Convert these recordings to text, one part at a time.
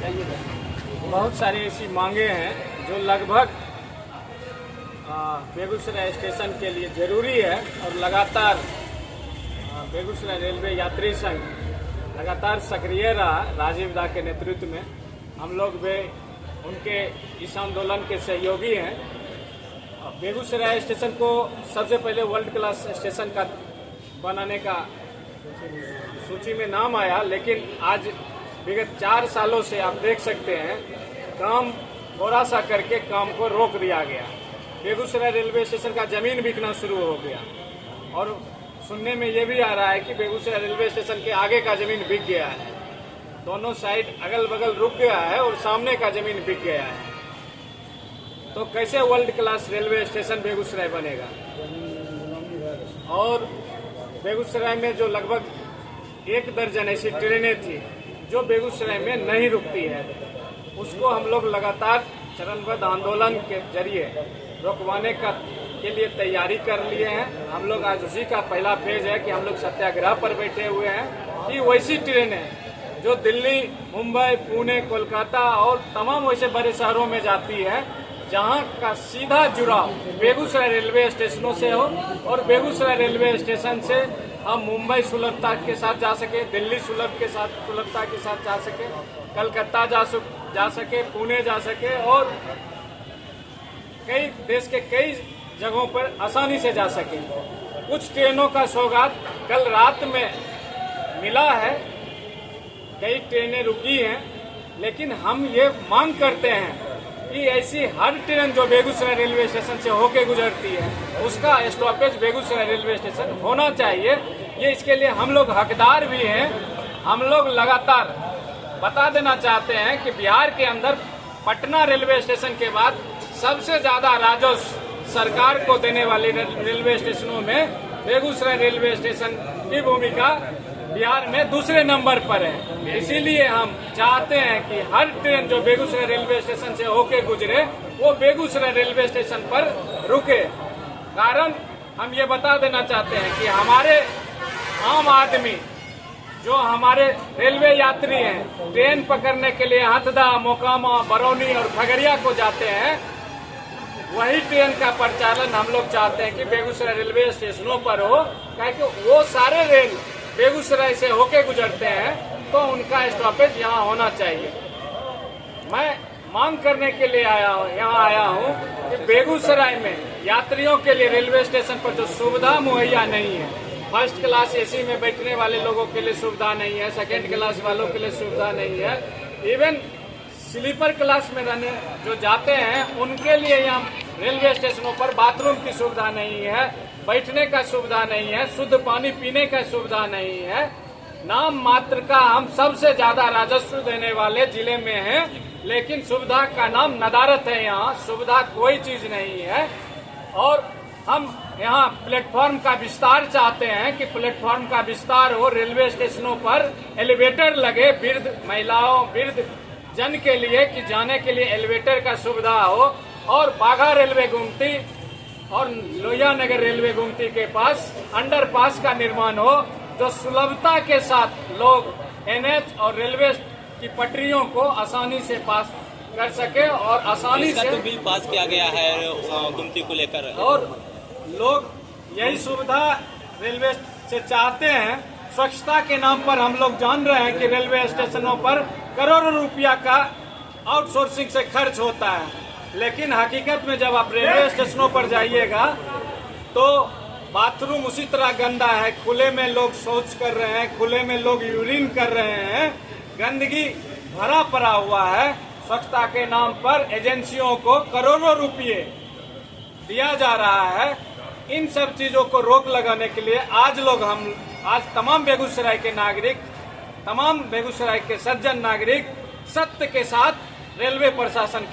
बहुत सारी ऐसी मांगे हैं जो लगभग बेगूसराय स्टेशन के लिए ज़रूरी है और लगातार बेगूसराय रेलवे यात्री संघ लगातार सक्रिय रहा। राजीव दा के नेतृत्व में हम लोग भी उनके इस आंदोलन के सहयोगी हैं। बेगूसराय स्टेशन को सबसे पहले वर्ल्ड क्लास स्टेशन का बनाने का सूची में नाम आया, लेकिन आज विगत 4 सालों से आप देख सकते हैं काम थोड़ा सा करके काम को रोक दिया गया। बेगूसराय रेलवे स्टेशन का जमीन बिकना शुरू हो गया और सुनने में ये भी आ रहा है कि बेगूसराय रेलवे स्टेशन के आगे का जमीन बिक गया है। दोनों साइड अगल बगल रुक गया है और सामने का जमीन बिक गया है। तो कैसे world class railway station Begusarai बनेगा? और बेगूसराय में जो लगभग 1 दर्जन ऐसी ट्रेनें थी जो बेगूसराय में नहीं रुकती है, उसको हम लोग लगातार चरणबद्ध आंदोलन के जरिए रोकवाने के लिए तैयारी कर लिए हैं। हम लोग आज उसी का पहला फेज है कि हम लोग सत्याग्रह पर बैठे हुए हैं कि वैसी ट्रेनें जो दिल्ली, मुंबई, पुणे, कोलकाता और तमाम वैसे बड़े शहरों में जाती है, जहां का सीधा जुड़ाव बेगूसराय रेलवे स्टेशनों से हो और बेगूसराय रेलवे स्टेशन से हम मुंबई सुलभता के साथ जा सके, दिल्ली सुलभता के साथ जा सके, कलकत्ता जा सके, पुणे जा सके और कई देश के कई जगहों पर आसानी से जा सके। कुछ ट्रेनों का सौगात कल रात में मिला है, कई ट्रेनें रुकी हैं, लेकिन हम ये मांग करते हैं कि ऐसी हर ट्रेन जो बेगूसराय रेलवे स्टेशन से होके गुजरती है उसका स्टॉपेज बेगूसराय रेलवे स्टेशन होना चाहिए। ये इसके लिए हम लोग हकदार भी हैं। हम लोग लगातार बता देना चाहते हैं कि बिहार के अंदर पटना रेलवे स्टेशन के बाद सबसे ज्यादा राजस्व सरकार को देने वाले रेलवे स्टेशनों में बेगूसराय रेलवे स्टेशन की भूमिका बिहार में दूसरे नंबर पर है। इसीलिए हम चाहते हैं कि हर ट्रेन जो बेगूसराय रेलवे स्टेशन से होके गुजरे वो बेगूसराय रेलवे स्टेशन पर रुके। कारण हम ये बता देना चाहते हैं कि हमारे आम आदमी जो हमारे रेलवे यात्री हैं, ट्रेन पकड़ने के लिए हथदा, मोकामा, बरौनी और खगड़िया को जाते हैं, वही ट्रेन का परिचालन हम लोग चाहते हैं कि बेगूसराय रेलवे स्टेशनों पर हो, क्योंकि वो सारे रेल बेगूसराय से होके गुजरते हैं, तो उनका स्टॉपेज यहाँ होना चाहिए। मैं मांग करने के लिए यहाँ आया हूँ कि बेगूसराय में यात्रियों के लिए रेलवे स्टेशन पर जो सुविधा मुहैया नहीं है, फर्स्ट क्लास एसी में बैठने वाले लोगों के लिए सुविधा नहीं है, सेकेंड क्लास वालों के लिए सुविधा नहीं है, इवन स्लीपर क्लास में रहने जो जाते हैं उनके लिए यहाँ रेलवे स्टेशनों पर बाथरूम की सुविधा नहीं है, बैठने का सुविधा नहीं है, शुद्ध पानी पीने का सुविधा नहीं है। नाम मात्र का हम सबसे ज्यादा राजस्व देने वाले जिले में हैं, लेकिन सुविधा का नाम नदारत है। यहाँ सुविधा कोई चीज नहीं है। और हम यहाँ प्लेटफॉर्म का विस्तार चाहते हैं कि प्लेटफॉर्म का विस्तार हो, रेलवे स्टेशनों पर एलिवेटर लगे, वृद्ध महिलाओं, वृद्ध जन के लिए कि जाने के लिए एलिवेटर का सुविधा हो, और बाघा रेलवे गुमटी और लोहिया नगर रेलवे गुमटी के पास अंडरपास का निर्माण हो, जो सुलभता के साथ लोग एनएच और रेलवे की पटरियों को आसानी से पास कर सके और आसानी से तो बिल पास किया गया है गुमटी को लेकर, और लोग यही सुविधा रेलवे से चाहते हैं। स्वच्छता के नाम पर हम लोग जान रहे हैं कि रेलवे स्टेशनों पर करोड़ों रुपया का आउटसोर्सिंग से खर्च होता है, लेकिन हकीकत में जब आप रेलवे स्टेशनों पर जाइएगा तो बाथरूम उसी तरह गंदा है, खुले में लोग शौच कर रहे हैं, खुले में लोग यूरिन कर रहे हैं, गंदगी भरा पड़ा हुआ है। स्वच्छता के नाम पर एजेंसियों को करोड़ों रुपये दिया जा रहा है। इन सब चीजों को रोक लगाने के लिए आज तमाम बेगूसराय के नागरिक, तमाम बेगूसराय के सज्जन नागरिक सत्य के साथ रेलवे प्रशासन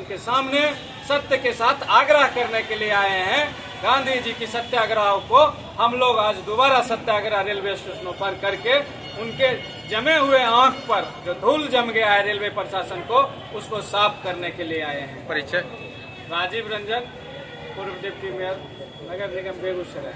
के सामने सत्य के साथ आग्रह करने के लिए आए हैं। गांधी जी की सत्याग्रह को हम लोग आज दोबारा सत्याग्रह रेलवे स्टेशनों पर करके उनके जमे हुए आंख पर जो धूल जम गया है रेलवे प्रशासन को, उसको साफ करने के लिए आए हैं। परिचय? राजीव रंजन, पूर्व डिप्टी मेयर, नगर निगम बेगूसराय।